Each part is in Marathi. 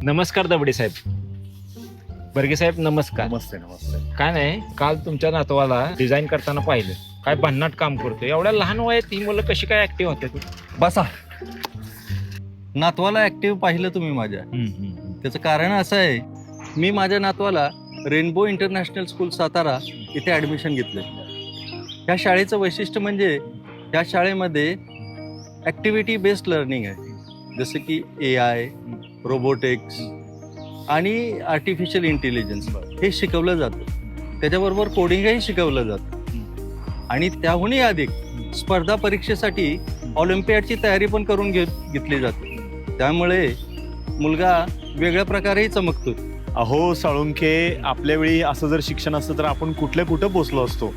नमस्कार दबडे साहेब. बर्गे साहेब नमस्कार. नमस्ते नमस्ते. काय नाही, काल तुमच्या नातवाला डिझाईन करताना पाहिलं, काय भन्नाट काम करतो. एवढ्या लहान वयात ही मुलं कशी काय ऍक्टिव्ह होतात? बसा. नातवाला ऍक्टिव्ह पाहिलं तुम्ही माझ्या. त्याचं कारण असं आहे, मी माझ्या नातवाला रेनबो इंटरनॅशनल स्कूल सातारा इथे ॲडमिशन घेतलं. ह्या शाळेचं वैशिष्ट्य म्हणजे ह्या शाळेमध्ये ॲक्टिव्हिटी बेस्ड लर्निंग आहे. जसं की AI, रोबोटिक्स आणि आर्टिफिशियल इंटेलिजन्स हे शिकवलं जातं. त्याच्याबरोबर कोडिंगही शिकवलं जातं. आणि त्याहूनही अधिक स्पर्धा परीक्षेसाठी ऑलिम्पियाडची तयारी पण करून घेतली जाते. त्यामुळे मुलगा वेगळ्या प्रकारेही चमकतो. अहो साळुंखे, आपल्या वेळी असं जर शिक्षण असतं तर आपण कुठं पोचलो असतो.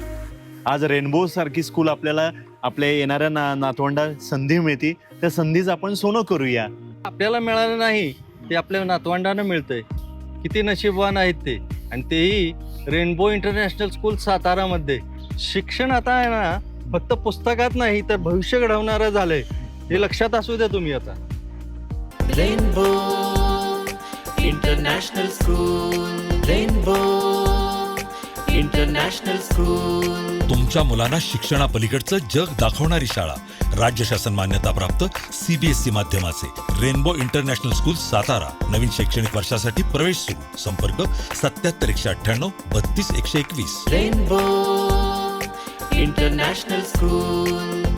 आज रेनबो सारखी स्कूल आपल्याला आपल्या येणाऱ्या नातवंडा संधी मिळते. त्या संधीच आपण सोनं करूया. आपल्याला मिळालं नाही ते आपल्या नातवंडांना मिळतंय. किती नशीबवान आहेत ते. आणि तेही रेनबो इंटरनॅशनल स्कूल सातारामध्ये. शिक्षण आता आहे ना, फक्त पुस्तकात नाही तर भविष्य घडवणारं झालंय. हे लक्षात असू द्या तुम्ही आता. Rainbow international school, rainbow international school. तुमच्या मुलांना शिक्षणापलीकडचं जग दाखवणारी शाळा, राज्य शासन मान्यताप्राप्त CBSE माध्यमाचे रेनबो इंटरनॅशनल स्कूल सातारा. नवीन शैक्षणिक वर्षासाठी प्रवेश सुरू. संपर्क 77 198 32 121. Rainbow international school.